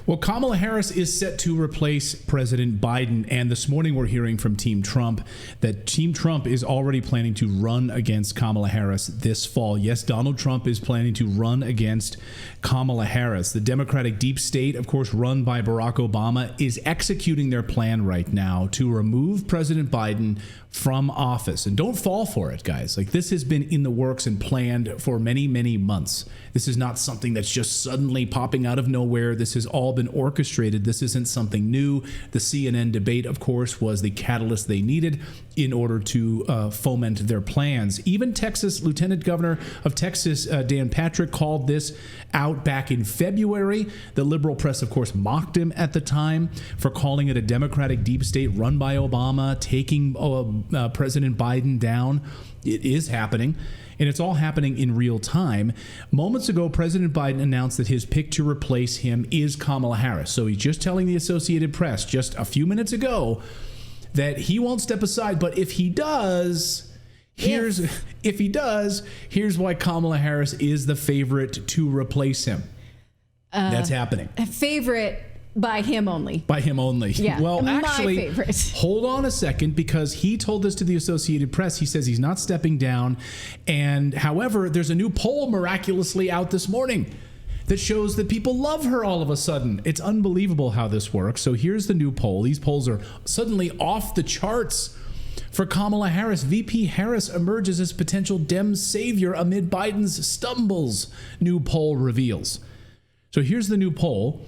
Well, Kamala Harris is set to replace President Biden, and this morning we're hearing from Team Trump that Team Trump is already planning to run against Kamala Harris this fall. Yes, Donald Trump is planning to run against Kamala Harris. The Democratic deep state, of course, run by Barack Obama, is executing their plan right now to remove President Biden from office. And don't fall for it, guys. Like, this has been in the works and planned for many, many months. This is not something that's just suddenly popping out of nowhere. This has all been orchestrated. This isn't something new. The CNN debate, of course, was the catalyst they needed in order to foment their plans. Even Texas, Lieutenant Governor of Texas, Dan Patrick, called this out back in February. The liberal press, of course, mocked him at the time for calling it a Democratic deep state run by Obama, taking President Biden down. It is happening, and it's all happening in real time. Moments ago, President Biden announced that his pick to replace him is Kamala Harris. So he's just telling the Associated Press just a few minutes ago that he won't step aside. But if he does, here's why Kamala Harris is the favorite to replace him. That's happening. A favorite by him only. By him only. Yeah. Well, actually, my favorite. Hold on a second, because he told this to the Associated Press. He says he's not stepping down. And however, there's a new poll miraculously out this morning that shows that people love her all of a sudden. It's unbelievable how this works. So here's the new poll. These polls are suddenly off the charts for Kamala Harris. VP Harris emerges as potential Dem savior amid Biden's stumbles, new poll reveals. So here's the new poll.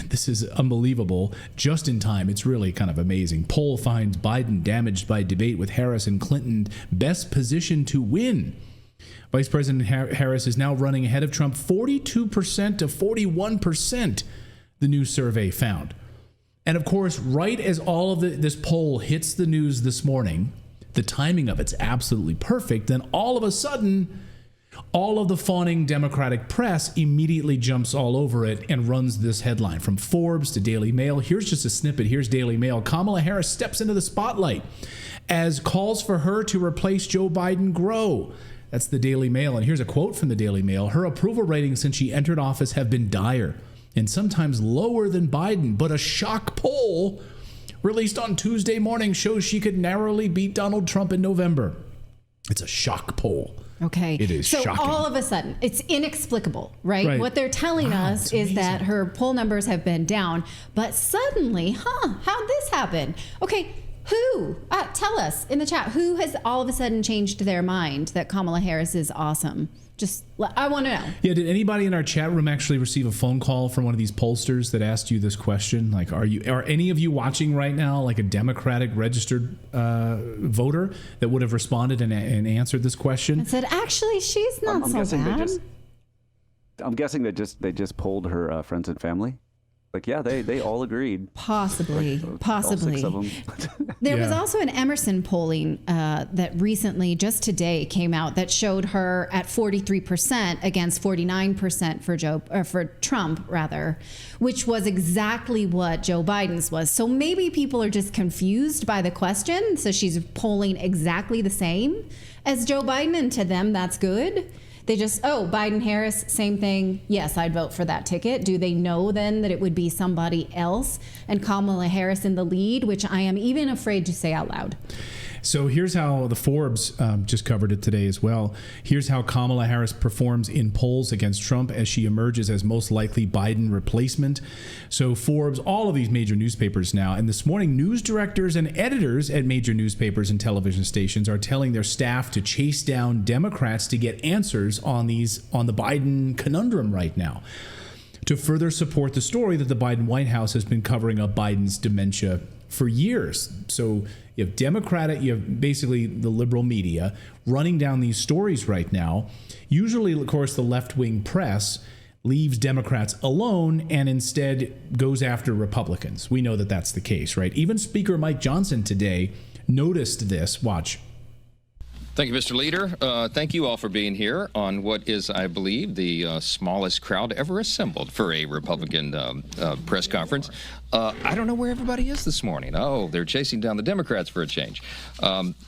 This is unbelievable. Just in time. It's really kind of amazing. Poll finds Biden damaged by debate with Harris and Clinton best positioned to win. Vice President Harris is now running ahead of Trump 42% to 41%, the new survey found. And of course, right as all of this poll hits the news this morning, the timing of it's absolutely perfect. Then all of a sudden, all of the fawning Democratic press immediately jumps all over it and runs this headline from Forbes to Daily Mail. Here's just a snippet. Here's Daily Mail. Kamala Harris steps into the spotlight as calls for her to replace Joe Biden grow. That's the Daily Mail. And here's a quote from the Daily Mail. Her approval ratings since she entered office have been dire and sometimes lower than Biden. But a shock poll released on Tuesday morning shows she could narrowly beat Donald Trump in November. It's a shock poll. Okay. It is so shocking. All of a sudden, it's inexplicable, right? What they're telling us is that her poll numbers have been down, but suddenly, how'd this happen? Okay, who? Tell us in the chat, who has all of a sudden changed their mind that Kamala Harris is awesome? I want to know. Yeah, did anybody in our chat room actually receive a phone call from one of these pollsters that asked you this question? Like, are any of you watching right now, like a Democratic registered voter that would have responded and answered this question? And said, actually, she's not so bad. I'm guessing they just polled her friends and family. Like, yeah, they all agreed. Possibly. All 6 of them. There was also an Emerson polling that recently, just today, came out that showed her at 43% against 49% for Trump, rather, which was exactly what Joe Biden's was. So maybe people are just confused by the question. So she's polling exactly the same as Joe Biden, and to them, that's good. They just, Biden, Harris, same thing. Yes, I'd vote for that ticket. Do they know then that it would be somebody else and Kamala Harris in the lead, which I am even afraid to say out loud? So here's how the Forbes just covered it today as well. Here's how Kamala Harris performs in polls against Trump as she emerges as most likely Biden replacement. So Forbes, all of these major newspapers now, and this morning, news directors and editors at major newspapers and television stations are telling their staff to chase down Democrats to get answers on the Biden conundrum right now, to further support the story that the Biden White House has been covering up Biden's dementia for years. So you have basically the liberal media running down these stories right now. Usually, of course, the left-wing press leaves Democrats alone and instead goes after Republicans. We know that that's the case, right? Even Speaker Mike Johnson today noticed this. Watch. Thank you, Mr. Leader. Thank you all for being here on what is, I believe, the smallest crowd ever assembled for a Republican press conference. I don't know where everybody is this morning. Oh, they're chasing down the Democrats for a change.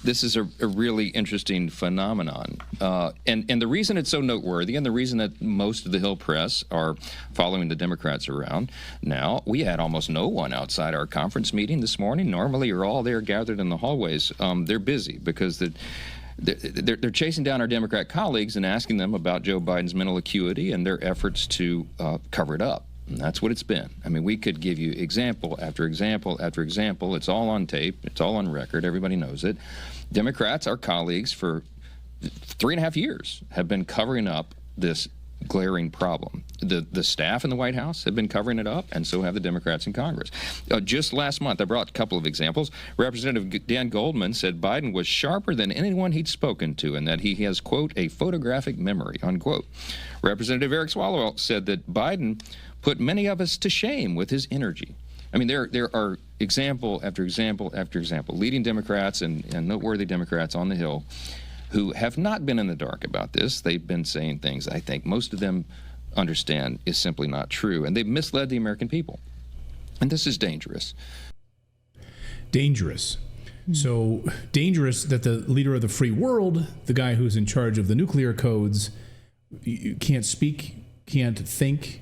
This is a really interesting phenomenon. And the reason it's so noteworthy, and the reason that most of the Hill press are following the Democrats around now, we had almost no one outside our conference meeting this morning. Normally, you're all there gathered in the hallways. They're busy because they're chasing down our Democrat colleagues and asking them about Joe Biden's mental acuity and their efforts to cover it up. And that's what it's been. I mean, we could give you example after example after example. It's all on tape. It's all on record. Everybody knows it. Democrats, our colleagues, for 3.5 years have been covering up this glaring problem. The staff in the White House have been covering it up, and so have the Democrats in Congress. Just last month, I brought a couple of examples. Representative Dan Goldman said Biden was sharper than anyone he'd spoken to, and that he has, quote, a photographic memory, unquote. Representative Eric Swalwell said that Biden put many of us to shame with his energy. I mean, there are example after example after example, leading Democrats and noteworthy Democrats on the Hill who have not been in the dark about this. They've been saying things I think most of them understand is simply not true, and they've misled the American people. And this is dangerous. Dangerous. So dangerous that the leader of the free world, the guy who's in charge of the nuclear codes, can't speak, can't think,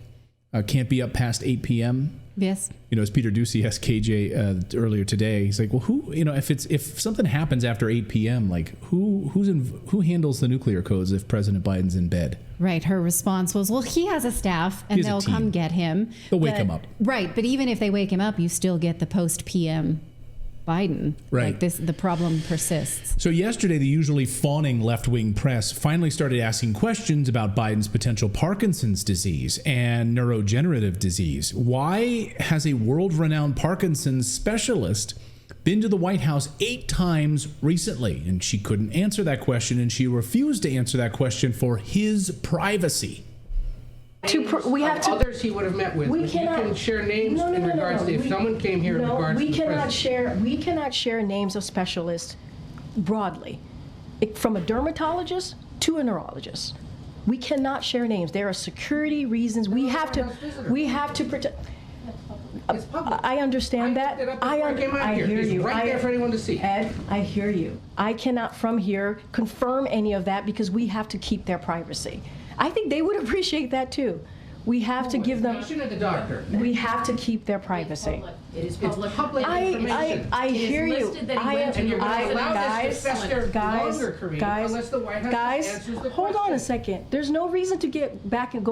can't be up past 8 p.m. Yes. You know, as Peter Ducey asked KJ earlier today, he's like, well, who, you know, if something happens after 8 p.m., like who handles the nuclear codes if President Biden's in bed? Right. Her response was, well, he has a staff and they'll come get him. They'll wake him up. Right. But even if they wake him up, you still get the post PM Biden. Right. Like the problem persists. So yesterday, the usually fawning left-wing press finally started asking questions about Biden's potential Parkinson's disease and neurodegenerative disease. Why has a world-renowned Parkinson's specialist been to the White House 8 times recently? And she couldn't answer that question, and she refused to answer that question for his privacy. We have to. Others he would have met with. We cannot, you can share names in regards to if someone came here in regards to the president. We cannot share names of specialists broadly, from a dermatologist to a neurologist. We cannot share names. There are security reasons. We have to protect. It's public. I understand that. I hear you. It's right there for anyone to see. Ed, I hear you. I cannot from here confirm any of that because we have to keep their privacy. I think they would appreciate that too. We have to give them. The doctor. We have to keep their privacy. It is public information. I hear you. Guys, hold on a second. There's no reason to go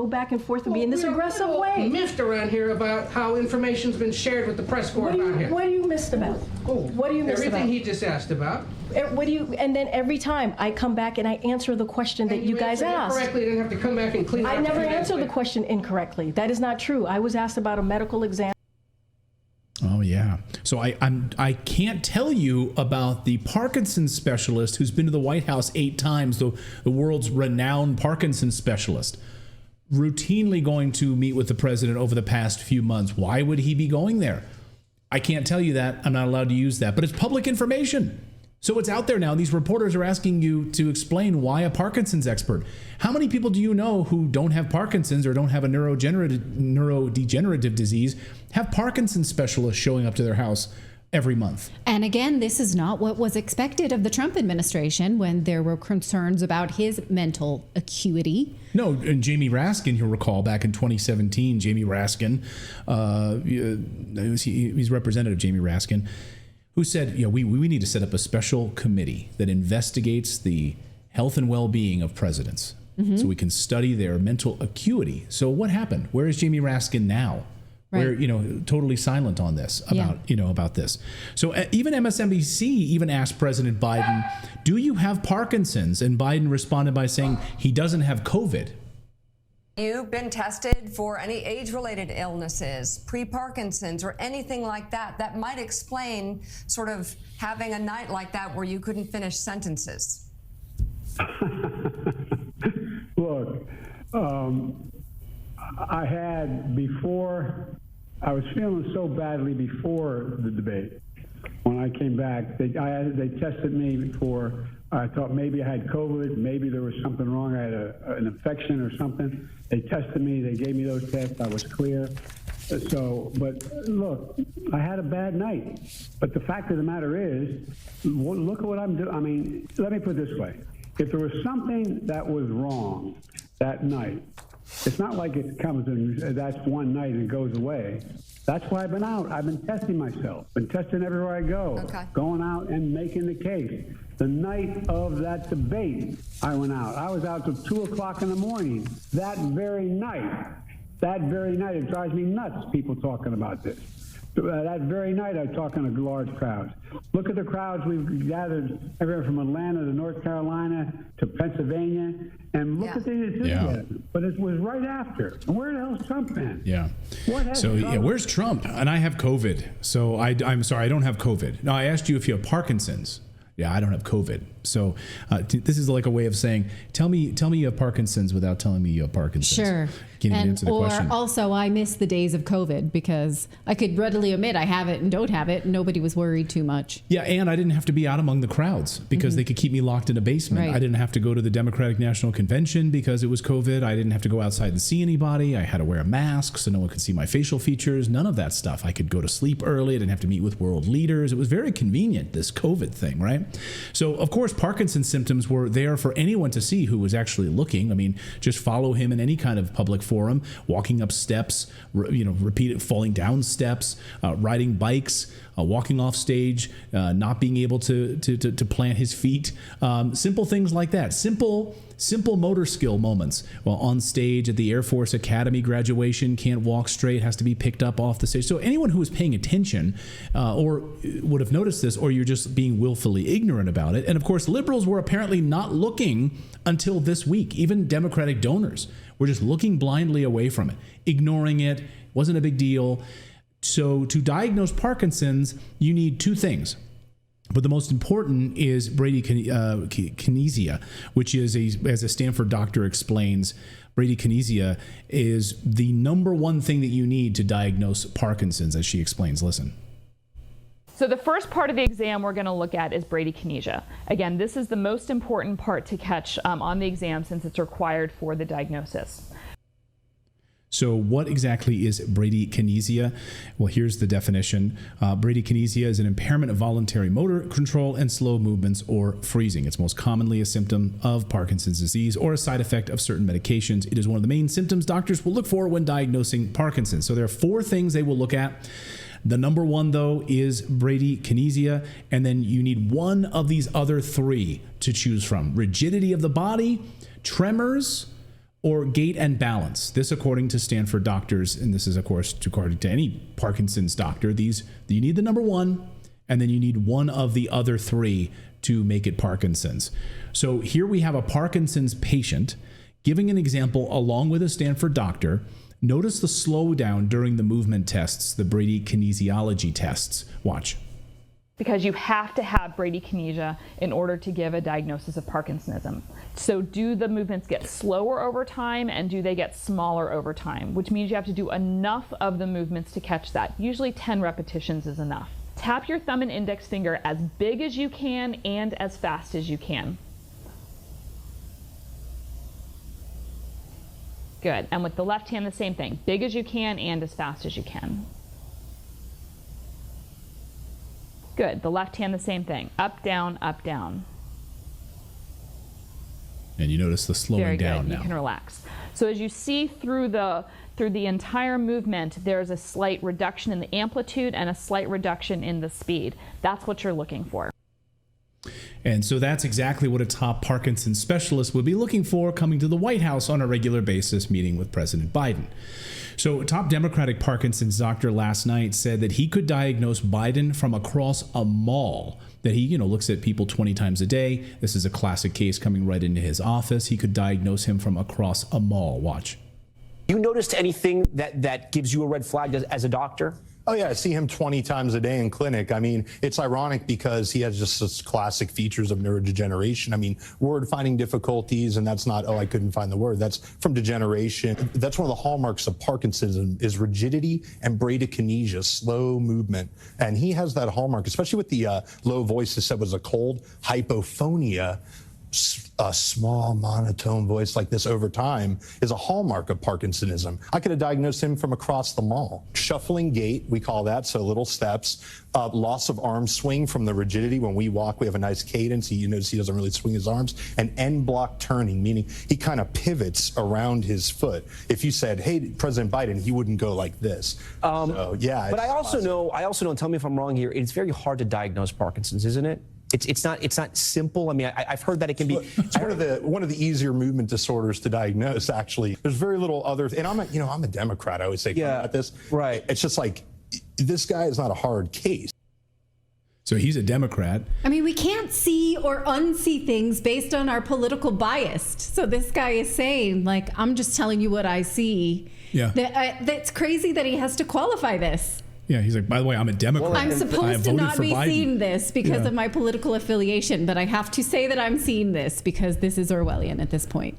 back and forth and be in this aggressive way. Miffed around here about how information's been shared with the press corps about him. What are you missed about? What are you missed about? Everything he just asked about. And then every time I come back and I answer the question that you guys asked. Correctly, you didn't have to come back and clean it up. I never answered the question incorrectly. That is not true. I was asked about a medical exam. Oh, yeah. So I can't tell you about the Parkinson's specialist who's been to the White House 8 times, the world's renowned Parkinson's specialist, routinely going to meet with the president over the past few months. Why would he be going there? I can't tell you that. I'm not allowed to use that. But it's public information. So it's out there now. These reporters are asking you to explain why a Parkinson's expert. How many people do you know who don't have Parkinson's or don't have a neurodegenerative disease have Parkinson's specialists showing up to their house every month? And again, this is not what was expected of the Trump administration when there were concerns about his mental acuity. No, and Jamie Raskin, you'll recall, back in 2017, Jamie Raskin, he's Representative Jamie Raskin, who said, we need to set up a special committee that investigates the health and well-being of presidents so we can study their mental acuity. So what happened? Where is Jamie Raskin now? Right. We're, totally silent on this, about this. So even MSNBC even asked President Biden, do you have Parkinson's? And Biden responded by saying he doesn't have COVID. You've been tested for any age-related illnesses, pre-Parkinson's, or anything like that that might explain sort of having a night like that where you couldn't finish sentences? Look, I was feeling so badly before the debate. When I came back, they tested me for I thought maybe I had COVID. Maybe there was something wrong. I had an infection or something. They tested me. They gave me those tests. I was clear. So, but look, I had a bad night. But the fact of the matter is, look at what I'm doing. I mean, let me put it this way. If there was something that was wrong that night, it's not like it comes and that's one night and it goes away. That's why I've been out. I've been testing myself, been testing everywhere I go, going out and making the case. The night of that debate, I went out. I was out till 2 o'clock in the morning that very night. That very night, it drives me nuts, people talking about this. That very night, I'm talking to large crowds. Look at the crowds we've gathered everywhere from Atlanta to North Carolina to Pennsylvania, and look at the enthusiasm. But it was right after. And where the hell's Trump been? Yeah. So where's Trump? And I have COVID. So I'm sorry, I don't have COVID. No, I asked you if you have Parkinson's. Yeah, I don't have COVID. So this is like a way of saying, tell me you have Parkinson's without telling me you have Parkinson's. Sure. Can't even answer the question. Or also, I miss the days of COVID because I could readily admit I have it and don't have it. And nobody was worried too much. Yeah, and I didn't have to be out among the crowds because they could keep me locked in a basement. Right. I didn't have to go to the Democratic National Convention because it was COVID. I didn't have to go outside and see anybody. I had to wear a mask so no one could see my facial features. None of that stuff. I could go to sleep early. I didn't have to meet with world leaders. It was very convenient, this COVID thing, right? So, of course, Parkinson's symptoms were there for anyone to see who was actually looking. I mean, just follow him in any kind of public forum, walking up steps, falling down steps, riding bikes, walking off stage, not being able to plant his feet, simple things like that. Simple motor skill moments. Well, on stage at the Air Force Academy graduation, can't walk straight, has to be picked up off the stage. So anyone who is paying attention or would have noticed this, or you're just being willfully ignorant about it. And of course, liberals were apparently not looking until this week. Even Democratic donors were just looking blindly away from it, ignoring it. Wasn't a big deal. So to diagnose Parkinson's, you need two things. But the most important is bradykinesia, which is, as a Stanford doctor explains, bradykinesia is the number one thing that you need to diagnose Parkinson's, as she explains. Listen. So the first part of the exam we're going to look at is bradykinesia. Again, this is the most important part to catch on the exam since it's required for the diagnosis. So what exactly is bradykinesia? Well, here's the definition. Bradykinesia is an impairment of voluntary motor control and slow movements or freezing. It's most commonly a symptom of Parkinson's disease or a side effect of certain medications. It is one of the main symptoms doctors will look for when diagnosing Parkinson's. So there are four things they will look at. The number one, though, is bradykinesia, and then you need one of these other three to choose from. Rigidity of the body, tremors, or gait and balance. This, according to Stanford doctors, and this is, of course, according to any Parkinson's doctor, you need the number one, and then you need one of the other three to make it Parkinson's. So here we have a Parkinson's patient giving an example along with a Stanford doctor. Notice the slowdown during the movement tests, the bradykinesiology tests. Watch. Because you have to have bradykinesia in order to give a diagnosis of Parkinsonism. So do the movements get slower over time, and do they get smaller over time? Which means you have to do enough of the movements to catch that. Usually 10 repetitions is enough. Tap your thumb and index finger as big as you can and as fast as you can. Good. And with the left hand, the same thing. Big as you can and as fast as you can. Good. The left hand, the same thing. Up, down, up, down. And you notice the slowing down now. You can relax. So as you see through the entire movement, there's a slight reduction in the amplitude and a slight reduction in the speed. That's what you're looking for. And so that's exactly what a top Parkinson's specialist would be looking for coming to the White House on a regular basis, meeting with President Biden. So a top Democratic Parkinson's doctor last night said that he could diagnose Biden from across a mall, that he, looks at people 20 times a day. This is a classic case coming right into his office. He could diagnose him from across a mall. Watch. You noticed anything that gives you a red flag as a doctor? Oh, yeah, I see him 20 times a day in clinic. I mean, it's ironic because he has just such classic features of neurodegeneration. I mean, word finding difficulties, and that's not, oh, I couldn't find the word. That's from degeneration. That's one of the hallmarks of Parkinson's is rigidity and bradykinesia, slow movement. And he has that hallmark, especially with the low voice that said was a cold, hypophonia. A small monotone voice like this over time is a hallmark of Parkinsonism. I could have diagnosed him from across the mall. Shuffling gait, we call that, so little steps. Loss of arm swing from the rigidity. When we walk, we have a nice cadence. You notice he doesn't really swing his arms. And end block turning, meaning he kind of pivots around his foot. If you said, hey, President Biden, he wouldn't go like this. So, yeah. But I also know, and tell me if I'm wrong here, it's very hard to diagnose Parkinson's, isn't it? It's not simple. I mean, I've heard that it can be. It's one of the easier movement disorders to diagnose. Actually, there's very little other. And I'm a Democrat. I always say about this. Right. It's just like this guy is not a hard case. So he's a Democrat. I mean, we can't see or unsee things based on our political bias. So this guy is saying, like, I'm just telling you what I see. Yeah. That's crazy that he has to qualify this. Yeah, he's like, by the way, I'm a Democrat. I'm supposed to not be seeing this because of my political affiliation, but I have to say that I'm seeing this because this is Orwellian at this point.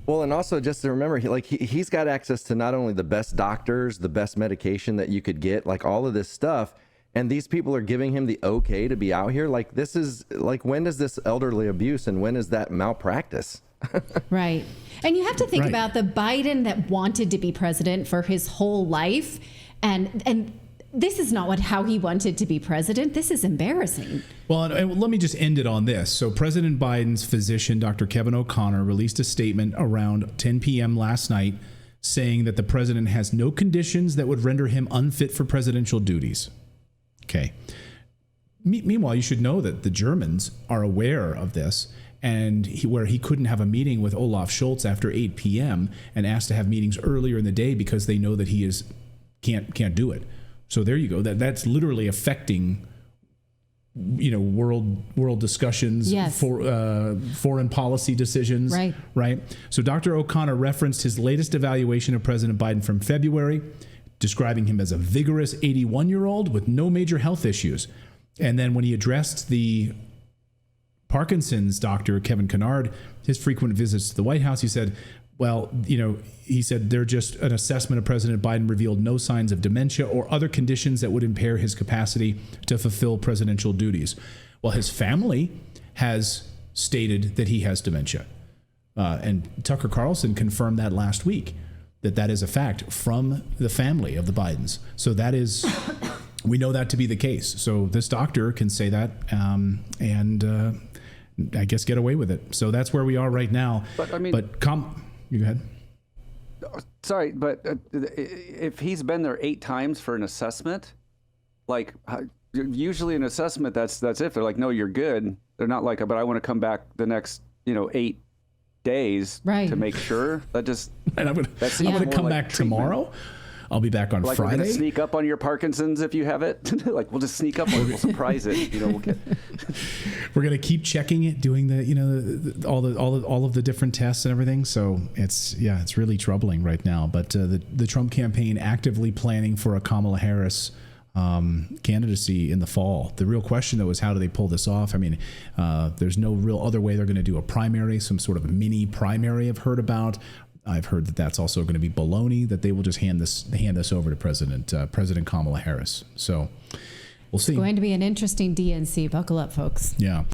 Well, and also just to remember, he's got access to not only the best doctors, the best medication that you could get, like all of this stuff, and these people are giving him the okay to be out here. Like, this is, like, when does this elderly abuse and when is that malpractice? Right. And you have to think about the Biden that wanted to be president for his whole life. And this is not how he wanted to be president. This is embarrassing. Well, and let me just end it on this. So President Biden's physician, Dr. Kevin O'Connor, released a statement around 10 p.m. last night saying that the president has no conditions that would render him unfit for presidential duties. Okay. Meanwhile, you should know that the Germans are aware of this, and where he couldn't have a meeting with Olaf Scholz after 8 p.m. and asked to have meetings earlier in the day because they know that he can't do it. So there you go. That's literally affecting, world discussions, foreign policy decisions. Right. So Dr. O'Connor referenced his latest evaluation of President Biden from February, describing him as a vigorous 81-year-old with no major health issues. And then when he addressed the Parkinson's doctor, Kevin Kennard, his frequent visits to the White House, he said, they're just an assessment of President Biden revealed no signs of dementia or other conditions that would impair his capacity to fulfill presidential duties. Well, his family has stated that he has dementia. And Tucker Carlson confirmed that last week, that is a fact from the family of the Bidens. So that is, we know that to be the case. So this doctor can say that and I guess get away with it. So that's where we are right now. But I mean, you go ahead. Sorry, but if he's been there 8 times for an assessment, like usually an assessment, that's it. They're like, no, you're good. They're not like, but I want to come back the next 8 days to make sure. That just and I'm gonna come back tomorrow. I'll be back on Friday. We're gonna sneak up on your Parkinson's if you have it. Like we'll just sneak up on it. We'll surprise it. We're gonna keep checking it, doing the all of the different tests and everything. So it's really troubling right now. But the Trump campaign actively planning for a Kamala Harris candidacy in the fall. The real question though is how do they pull this off? I mean, there's no real other way they're going to do a primary, some sort of a mini primary I've heard about. I've heard that that's also going to be baloney, that they will just hand this over to President Kamala Harris. So we'll see. It's going to be an interesting DNC. Buckle up, folks. Yeah.